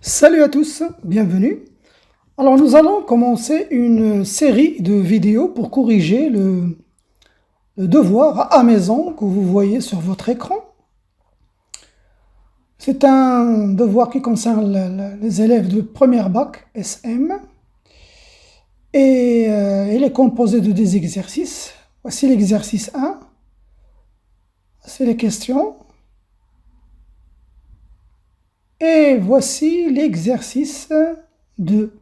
Salut à tous, bienvenue. Alors nous allons commencer une série de vidéos pour corriger le devoir à maison que vous voyez sur votre écran. C'est un devoir qui concerne les élèves de première bac SM et il est composé de des exercices. Voici l'exercice 1, c'est les questions. Et voici l'exercice 2.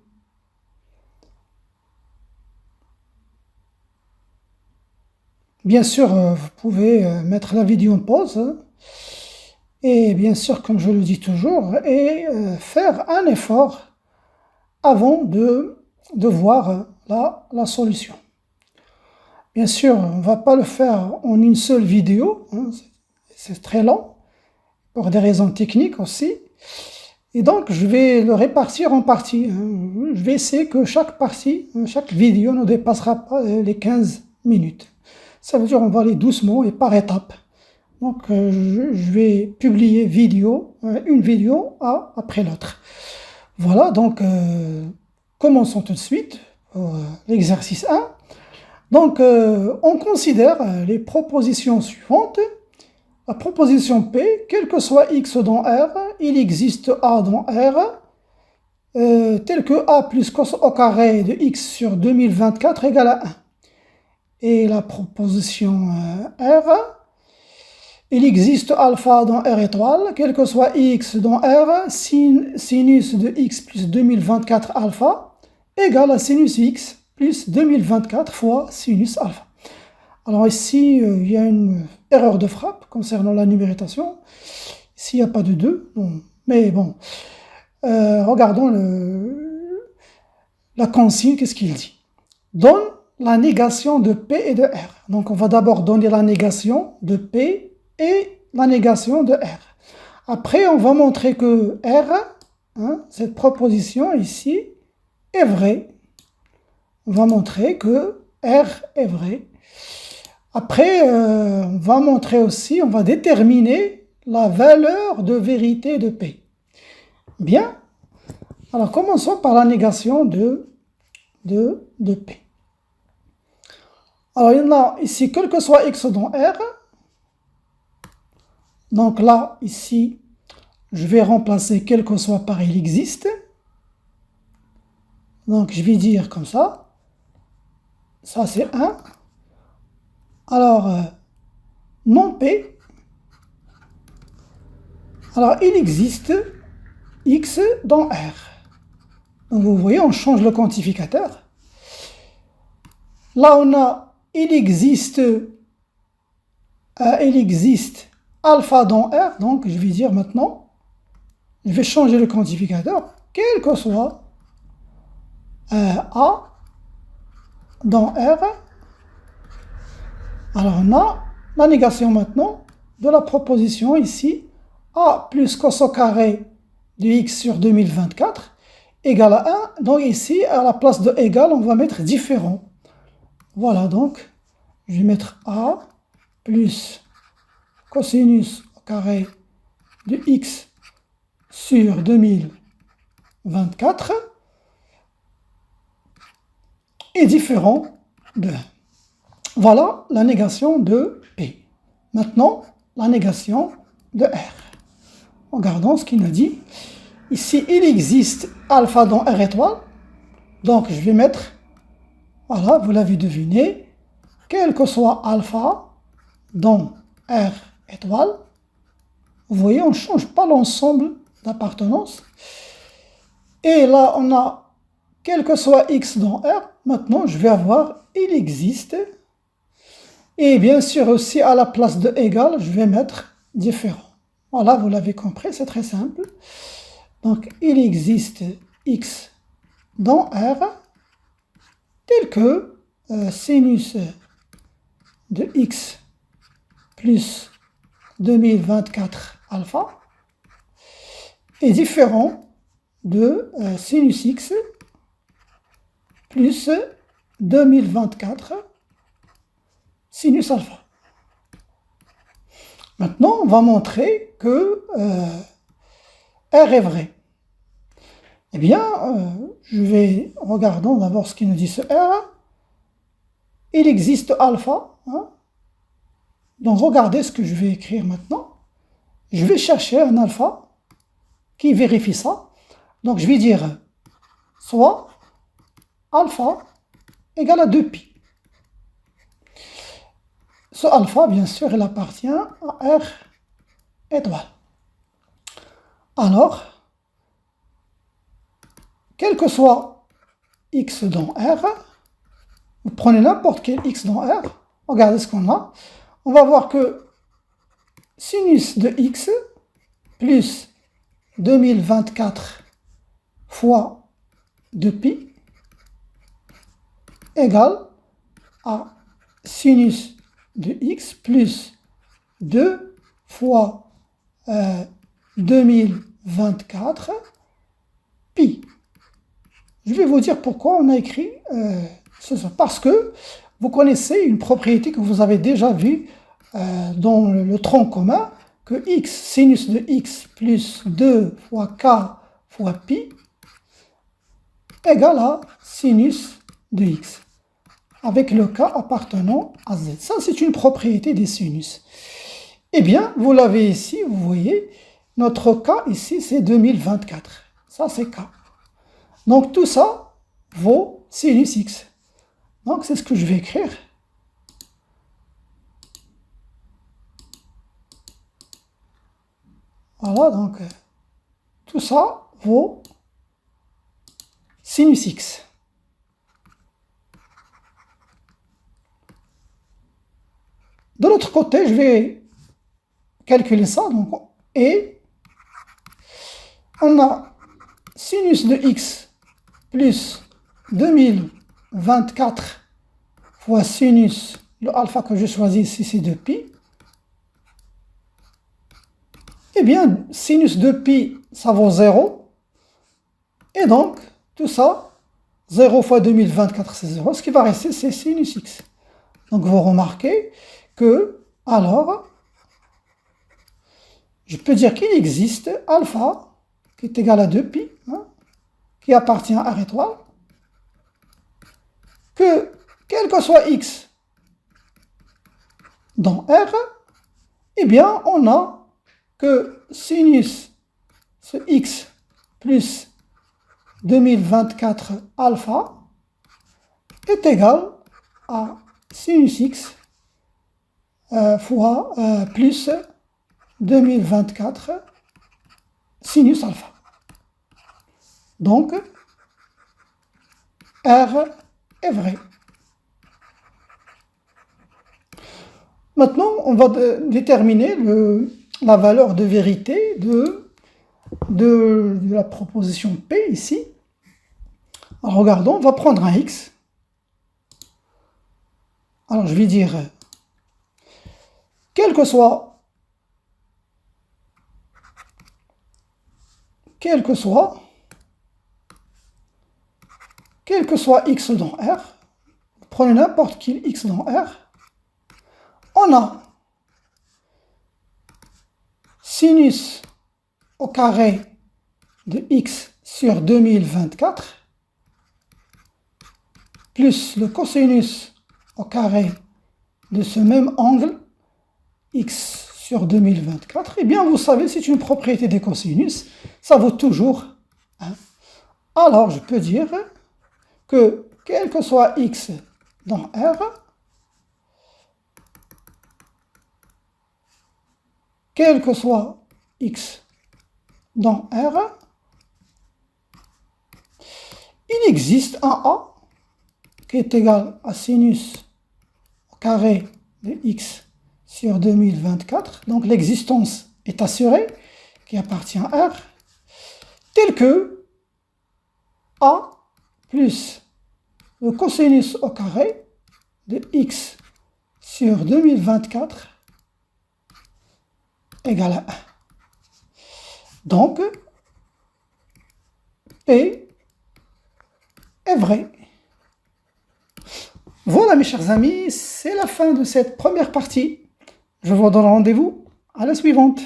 Bien sûr, vous pouvez mettre la vidéo en pause et bien sûr, comme je le dis toujours, faire un effort avant de voir la solution. Bien sûr, on ne va pas le faire en une seule vidéo, hein, c'est très long, pour des raisons techniques aussi. Et donc, je vais le répartir en parties. Je vais essayer que chaque partie, chaque vidéo ne dépassera pas les 15 minutes. Ça veut dire qu'on va aller doucement et par étapes. Donc, je vais publier une vidéo après l'autre. Voilà, donc, commençons tout de suite pour l'exercice 1. Donc, on considère les propositions suivantes. La proposition P, quel que soit x dans R, il existe A dans R, tel que A plus cos au carré de x sur 2024 égale à 1. Et la proposition R, il existe alpha dans R étoile, quel que soit x dans R, sinus de x plus 2024 alpha égale à sinus x plus 2024 fois sinus alpha. Alors ici, il y a une erreur de frappe concernant la numération. Ici, il n'y a pas de 2, mais bon. Regardons la consigne, qu'est-ce qu'il dit? Donne la négation de P et de R. Donc, on va d'abord donner la négation de P et la négation de R. Après, on va montrer que R, cette proposition ici, est vraie. On va montrer que R est vrai. Après, on va montrer aussi, on va déterminer la valeur de vérité de P. Bien. Alors, commençons par la négation de P. Alors, il y en a ici, quel que soit x dans R. Donc là, ici, je vais remplacer quel que soit par il existe. Donc, je vais dire comme ça. Ça, c'est 1. Alors, non P. Alors, il existe x dans R. Donc, vous voyez, on change le quantificateur. Là, on a, il existe alpha dans R. Donc, je vais dire maintenant, je vais changer le quantificateur, quel que soit A dans R. Alors, on a la négation maintenant de la proposition ici, A plus cos au carré de x sur 2024 égale à 1. Donc ici, à la place de égal, on va mettre différent. Voilà, donc, je vais mettre A plus cosinus au carré de x sur 2024 est différent de 1. Voilà la négation de P. Maintenant, la négation de R. Regardons ce qu'il nous dit. Ici, il existe alpha dans R étoile. Donc, je vais mettre, voilà, vous l'avez deviné, quel que soit alpha dans R étoile. Vous voyez, on ne change pas l'ensemble d'appartenance. Et là, on a, quel que soit x dans R. Maintenant, je vais avoir, il existe. Et bien sûr aussi, à la place de égal, je vais mettre différent. Voilà, vous l'avez compris, c'est très simple. Donc, il existe x dans R, tel que sinus de x plus 2024 alpha est différent de sinus x plus 2024 sinus alpha. Maintenant, on va montrer que R est vrai. Eh bien, je vais, regardons d'abord ce qu'il nous dit ce R. Il existe alpha, hein. Donc regardez ce que je vais écrire maintenant. Je vais chercher un alpha qui vérifie ça. Donc je vais dire soit alpha égale à 2pi. Ce alpha, bien sûr, il appartient à R étoile. Alors, quel que soit x dans R, vous prenez n'importe quel x dans R, regardez ce qu'on a. On va voir que sinus de x plus 2024 fois 2pi égale à sinus de x plus 2 fois 2024 pi. Je vais vous dire pourquoi on a écrit ceci. Parce que vous connaissez une propriété que vous avez déjà vue dans le tronc commun, que x, sinus de x plus 2 fois k fois pi égale à sinus de x, avec le k appartenant à z. Ça, c'est une propriété des sinus. Eh bien, vous l'avez ici, vous voyez, notre k ici, c'est 2024. Ça, c'est k. Donc, tout ça vaut sinus x. Donc, c'est ce que je vais écrire. Voilà, donc, tout ça vaut sinus x. De l'autre côté, je vais calculer ça. Donc, et on a sinus de x plus 2024 fois sinus, le alpha que je choisis ici, c'est 2pi. Eh bien, sinus de pi, ça vaut 0. Et donc, tout ça, 0 fois 2024, c'est 0. Ce qui va rester, c'est sinus x. Donc, vous remarquez que, alors, je peux dire qu'il existe alpha, qui est égal à 2pi, hein, qui appartient à R étoile, que, quel que soit x dans R, eh bien, on a que sinus ce x plus 2024 alpha est égal à sinus x fois plus 2024 sinus alpha. Donc, R est vrai. Maintenant, on va déterminer la valeur de vérité de la proposition P ici. Alors, regardons, on va prendre un x. Alors, je vais dire, quel que soit x dans R, prenez n'importe quel x dans R, on a sinus au carré de x sur 2024 plus le cosinus au carré de ce même angle x sur 2024. Eh bien, vous savez, c'est une propriété des cosinus, ça vaut toujours 1. Alors, je peux dire que quel que soit x dans R, quel que soit x dans R, il existe un A qui est égal à sinus au carré de x sur 2024. Donc l'existence est assurée, qui appartient à R, tel que A plus le cosinus au carré de x sur 2024 égale à 1. Donc, P est vrai. Voilà mes chers amis, c'est la fin de cette première partie. Je vous donne rendez-vous à la suivante.